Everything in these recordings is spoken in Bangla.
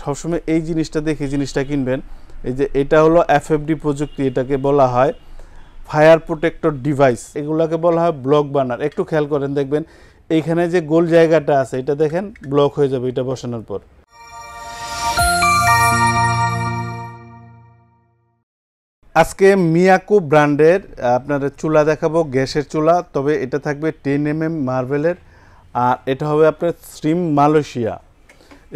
সবসময় এই জিনিসটা দেখে জিনিসটা কিনবেন। এই যে এটা হলো এফএফডি প্রযুক্তি, এটাকে বলা হয় ফায়ার প্রোটেক্টর ডিভাইস, এগুলোকে বলা হয় ব্লক বার্নার। একটু খেয়াল করেন, দেখবেন এইখানে যে গোল জায়গাটা আছে এটা দেখেন ব্লক হয়ে যাবে এটা বসানোর পর। আজকে মিয়াকো ব্র্যান্ডের আপনার চুলা দেখাবো, গ্যাসের চুলা, তবে এটা থাকবে 10mm মার্বেলের, আর এটা হবে আপনার স্ট্রিম মালয়েশিয়া।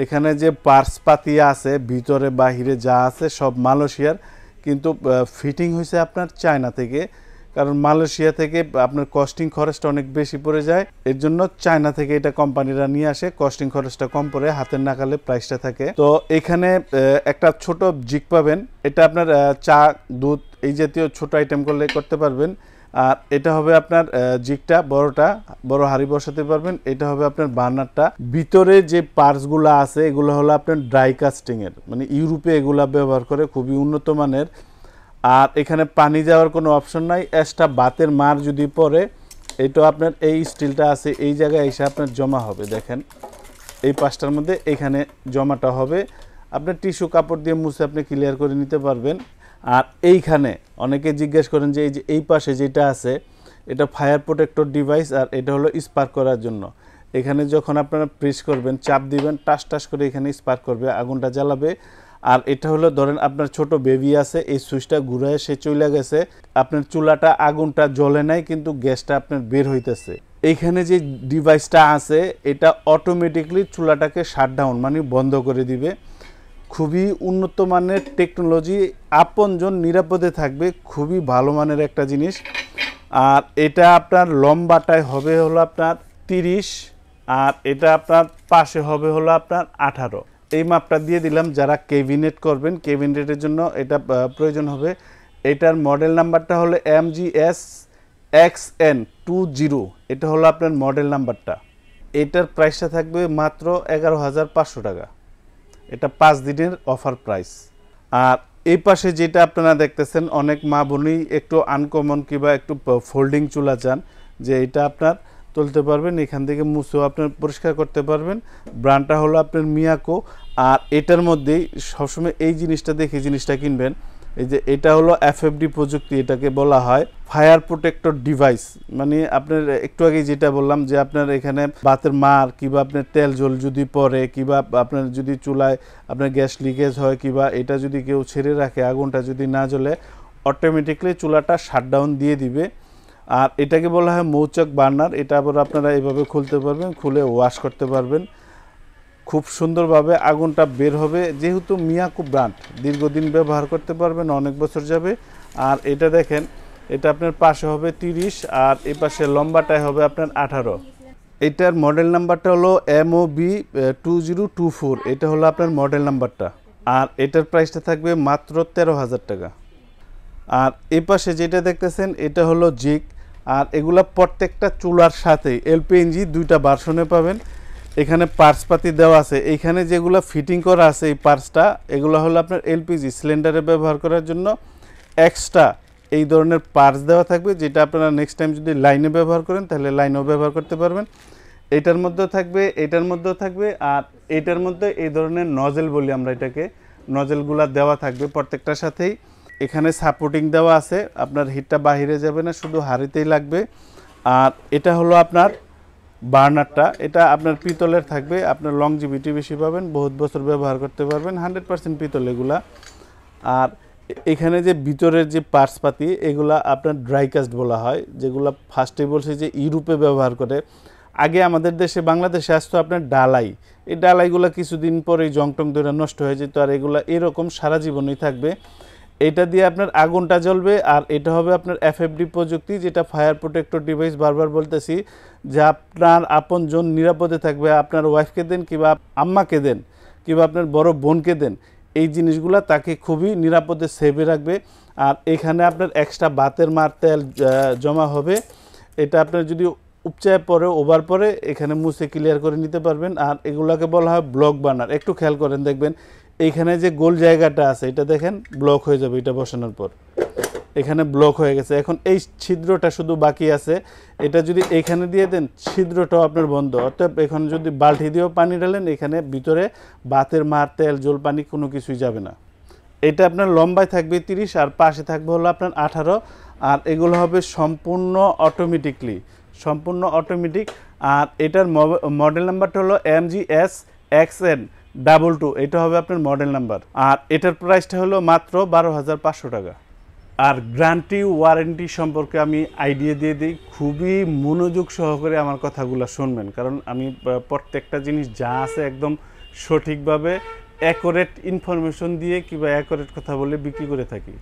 এখানে যে পার্টস পাতি আছে ভিতরে বাহিরে যা আছে সব মালয়েশিয়ার, কিন্তু ফিটিং হয়েছে আপনার চায়না থেকে, কারণ মালয়েশিয়া থেকে আপনার কস্টিং খরচটা অনেক বেশি পড়ে যায়, এর জন্য চায়না থেকে এটা কোম্পানিরা নিয়ে আসে, কস্টিং খরচটা কম পড়ে, হাতের নাগালে প্রাইসটা থাকে। তো এখানে একটা ছোট জিগ পাবেন, এটা আপনার চা দুধ এই জাতীয় ছোট আইটেম করলে করতে পারবেন। আর এটা হবে আপনার জিগটা বড় হাঁড়ি বসাতে পারবেন। এটা হবে আপনার বার্নারটা। ভিতরে যে পার্টসগুলো আছে এগুলো হলো আপনার ড্রাই কাস্টিংয়ের, মানে ইউরোপে এগুলা ব্যবহার করে, খুবই উন্নত মানের। আর এখানে পানি যাওয়ার কোনো অপশন নাই, এক্সট্রা বাতের মার যদি পড়ে এটা আপনার এই স্টিলটা আছে এই জায়গায় এসে আপনার জমা হবে। দেখেন এই পাঁচটার মধ্যে এখানে জমাটা হবে, আপনার টিস্যু কাপড় দিয়ে মুছে আপনি ক্লিয়ার করে নিতে পারবেন। আর এইখানে অনেকে জিজ্ঞেস করেন যে এই পাশে যেটা আছে এটা ফায়ার প্রোটেক্টর ডিভাইস, আর এটা হলো স্পার্ক করার জন্য। এখানে যখন আপনারা প্রেস করবেন, চাপ দিবেন, টাস করে এখানে স্পার্ক করবে, আগুনটা জ্বালাবে। আর এটা হলো ধরেন আপনার ছোট বেবি আছে, এই সুইচটা ঘুরায় সে চলে গেছে, আপনার চুলাটা আগুনটা জ্বলে নাই কিন্তু গ্যাসটা আপনার বের হইতেছে। এইখানে যে ডিভাইসটা আছে এটা অটোমেটিকলি চুলাটাকে শাটডাউন মানে বন্ধ করে দিবে। খুবই উন্নত মানের টেকনোলজি, আপনজন নিরাপদে থাকবে, খুবই ভালো মানের একটা জিনিস। আর এটা আপনার লম্বাটায় হবে হলো আপনার 30, আর এটা আপনার পাশে হবে হলো আপনার 18। এই মাপটা দিয়ে দিলাম, যারা ক্যাবিনেট করবেন ক্যাবিনেটের জন্য এটা প্রয়োজন হবে। এটার মডেল নাম্বারটা হলো MGS XN20, এটা হলো আপনার মডেল নাম্বারটা। এটার প্রাইসটা থাকবে মাত্র 11,500 টাকা, এটা 5 দিনের অফার প্রাইস। আর এই পাশে যেটা আপনারা দেখতেছেন, অনেক মা বোনই একটু আনকমন কিংবা একটু ফোল্ডিং চুলা চান, যে এটা আপনার তুলতে পারবেন, এখান থেকে মুছেও আপনার পরিষ্কার করতে পারবেন। ব্র্যান্ডটা হলো আপনার মিয়াকো। আর এটার মধ্যেই সবসময় এই জিনিসটা দেখে জিনিসটা কিনবেন। এই যে এটা হলো এফএফডি প্রযুক্তি, এটাকে বলা হয় ফায়ার প্রোটেক্টর ডিভাইস। মানে আপনার একটু আগে যেটা বললাম যে আপনার এখানে বাতের মার কিংবা আপনার তেল জল যদি পড়ে, কিংবা আপনার যদি চুলায় আপনার গ্যাস লিকেজ হয়, কিংবা এটা যদি কেউ ছেড়ে রাখে, আগুনটা যদি না জ্বলে, অটোমেটিকলি চুলাটা শাটডাউন দিয়ে দিবে। আর এটাকে বলা হয় মৌচাক বার্নার। এটা আবার আপনারা এভাবে খুলতে পারবেন, খুলে ওয়াশ করতে পারবেন, খুব সুন্দরভাবে আগুনটা বের হবে। যেহেতু মিয়াকো ব্র্যান্ড, দীর্ঘদিন ব্যবহার করতে পারবেন, অনেক বছর যাবে। আর এটা দেখেন, এটা আপনার পাশে হবে 30, আর এই পাশে লম্বাটায় হবে আপনার 18। এটার মডেল নাম্বারটা হলো MOB2024, এটা হলো আপনার মডেল নাম্বারটা। আর এটার প্রাইসটা থাকবে মাত্র 13,000 টাকা। আর এই পাশে যেটা দেখতেছেন এটা হলো জিগ। আর এগুলা প্রত্যেকটা চুলার সাথে LPG 2টা ভার্সনে পাবেন। এখানে পার্টসপাতি দেওয়া আছে, এইখানে যেগুলো ফিটিং করা আছে এই পার্টসটা, এগুলো হলো আপনার LPG সিলিন্ডারে ব্যবহার করার জন্য এক্সট্রা এই ধরনের পার্টস দেওয়া থাকবে, যেটা আপনারা নেক্সট টাইম যদি লাইনে ব্যবহার করেন তাহলে লাইনেও ব্যবহার করতে পারবেন। এটার মধ্যেও থাকবে, এটার মধ্যেও থাকবে, আর এটার মধ্যে এই ধরনের নজেল বলি আমরা এটাকে, নজেলগুলা দেওয়া থাকবে প্রত্যেকটার সাথেই। এখানে সাপোর্টিং দেওয়া আছে, আপনার হিটটা বাহিরে যাবে না, শুধু হাঁড়িতেই লাগবে। আর এটা হলো আপনার বার্নারটা, এটা আপনার পিতলের থাকবে, আপনার লংজিভিটি বেশি পাবেন, বহুত বছর ব্যবহার করতে পারবেন, 100% পিতল এগুলা। আর এখানে যে ভিতরের যে পার্টসপাতি এগুলা আপনার ড্রাই কাস্ট বলা হয়, যেগুলো ফার্স্টে বলছে যে ইউরোপে ব্যবহার করে। আগে আমাদের দেশে বাংলাদেশে আসতো আপনার ডালাই, এই ডালাইগুলো কিছুদিন পরেই জংটং ধরে নষ্ট হয়ে যেত, আর এগুলো এরকম সারা জীবনই থাকবে। এটা দিয়ে আপনার আগুনটা জ্বলবে। আর এটা হবে আপনার এফএফডি প্রযুক্তি, যেটা ফায়ার প্রোটেক্টর ডিভাইস, বারবার বলতেছি যে আপনার আপনজন নিরাপদে থাকবে। আপনার ওয়াইফকে দেন কিংবা আম্মাকে দেন কিংবা আপনার বড় বোনকে দেন, এই জিনিসগুলো তাকে খুবই নিরাপদে সেভে রাখবে। আর এখানে আপনার এক্সট্রা বাতের মার তেল জমা হবে, এটা আপনার যদি উপচায় পরে ওভার পরে এখানে মুছে ক্লিয়ার করে নিতে পারবেন। আর এগুলোকে বলা হয় ব্লক বার্নার। একটু খেয়াল করেন, দেখবেন এইখানে যে গোল জায়গাটা আছে এটা দেখেন ব্লক হয়ে যাবে এটা বসানোর পর। এখানে ব্লক হয়ে গেছে, এখন এই ছিদ্রটা শুধু বাকি আছে। এটা যদি এখানে দিয়ে দেন ছিদ্রটাও আপনার বন্ধ। অর্থাৎ এখন যদি বালতি দিয়েও পানি ঢালেন এখানে ভিতরে বাতের মার তেল জল পানি কোনো কিছুই যাবে না। এটা আপনার লম্বায় থাকবে 30 আর পাশে থাকবে হলো আপনার 18। আর এগুলো হবে সম্পূর্ণ অটোমেটিকলি, সম্পূর্ণ অটোমেটিক। আর এটার মডেল নাম্বারটা হলো MGS-XN22, এটা হবে আপনার মডেল নাম্বার। আর এটার প্রাইসটা হলো মাত্র 12,500 টাকা। আর গ্যারান্টি ওয়ারেন্টি সম্পর্কে আমি আইডিয়া দিয়ে দিই, খুবই মনোযোগ সহকারে আমার কথাগুলো শুনবেন, কারণ আমি প্রত্যেকটা জিনিস যা আছে একদম সঠিকভাবে অ্যাকুরেট ইনফরমেশন দিয়ে কিংবা অ্যাকুরেট কথা বলে বিক্রি করে থাকি।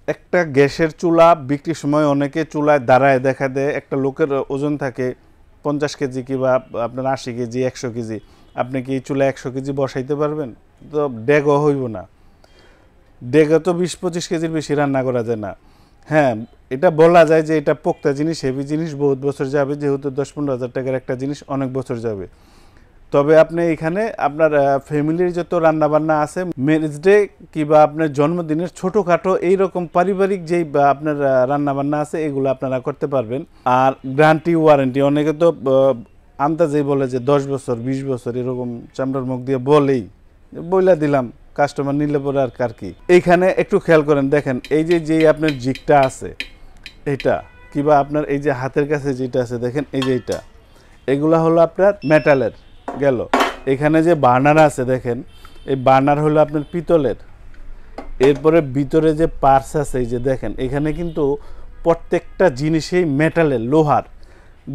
একটা গ্যাসের চুলা বিক্রির সময় অনেকে চুলায় দাঁড়ায় দেখা দেয়, একটা লোকের ওজন থাকে 50 কেজি কিংবা আপনার 80 কেজি 100 কেজি, আপনি কি এই চুলা 100 কেজি বসাইতে পারবেন? তো ডেগও হইব না, ডেগো তো 20-25 কেজির বেশি রান্না করা যায় না। হ্যাঁ, এটা বলা যায় যে এটা পোক্তা জিনিস, হেভি জিনিস, বহুত বছর যাবে, যেহেতু 10-15 হাজার টাকার একটা জিনিস অনেক বছর যাবে। তবে আপনি এখানে আপনার ফ্যামিলির যত রান্নাবান্না আছে, ম্যারেজ ডে কিংবা আপনার জন্মদিনের ছোটোখাটো এইরকম পারিবারিক যেই আপনার রান্নাবান্না আছে এগুলো আপনারা করতে পারবেন। আর গ্যারান্টি ওয়ারেন্টি অনেকে তো আন্দাজেই বলে যে 10 বছর 20 বছর এরকম চামড়ার মুখ দিয়ে বলেই, বইলা দিলাম, কাস্টমার নিলে পরে আর কার কি। এইখানে একটু খেয়াল করেন, দেখেন এই যে যেই আপনার জিগটা আছে এটা কিংবা আপনার এই যে হাতের কাছে যেটা আছে দেখেন এই যে এইটা, এগুলা হলো আপনার মেটালের গেল। এখানে যে বার্নার আছে দেখেন, এই বার্নার হলো আপনার পিতলের। এরপরে ভিতরে যে পার্স আছে এই যে দেখেন, এখানে কিন্তু প্রত্যেকটা জিনিসেই মেটালের, লোহার।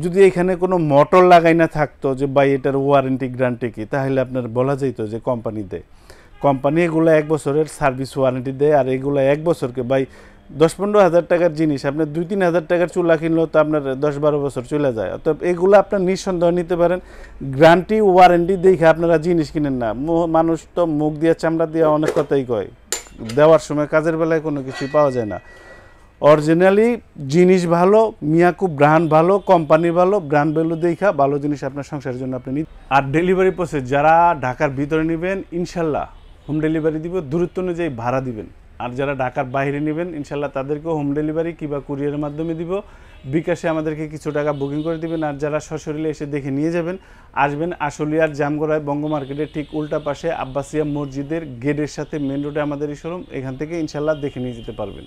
যদি এখানে কোনো মোটর লাগাই না থাকতো যে ভাই এটার ওয়ারেন্টি গ্যারান্টি কি, তাহলে আপনার বলা যেত যে কোম্পানি দেয়। কোম্পানি এগুলো 1 বছরের সার্ভিস ওয়ারেন্টি দেয়। আর এগুলো 1 বছরকে ভাই 10-15 হাজার টাকার জিনিস আপনার 2-3 হাজার টাকার চুলা কিনলেও তো আপনার 10-12 বছর চলে যায়। অর্থাৎ এগুলো আপনার নিঃসন্দেহ নিতে পারেন। গ্যারান্টি ওয়ারেন্টি দেখে আপনারা জিনিস কিনেন না। মানুষ তো মুখ দিয়ে চামড়া দিয়ে অনেক কথাই কয়, দেওয়ার সময় কাজের বেলায় কোনো কিছুই পাওয়া যায় না। অরিজিনালি জিনিস ভালো, মিয়াকো ব্র্যান্ড ভালো, কোম্পানি ভালো, ব্র্যান্ড ভ্যালু দেখা ভালো জিনিস আপনার সংসারের জন্য আপনি নিন। আর ডেলিভারি প্রসেস যারা ঢাকার ভিতরে নেবেন ইনশাল্লাহ হোম ডেলিভারি দিব, দূরত্ব অনুযায়ী ভাড়া দিবেন। আর যারা ঢাকার বাইরে নেবেন ইনশাল্লাহ তাদেরকেও হোম ডেলিভারি কিংবা কুরিয়ারের মাধ্যমে দিব। বিকাশে আমাদেরকে কিছু টাকা বুকিং করে দিবেন। আর যারা সশরীরে এসে দেখে নিয়ে যাবেন, আসবেন আশুলিয়ার জামগড়ায় বঙ্গ মার্কেটের ঠিক উল্টা পাশে আব্বাসিয়া মসজিদের গেটের সাথে মেন রোডে আমাদের এই শোরুম, এখান থেকে ইনশাল্লাহ দেখে নিয়ে যেতে পারবেন।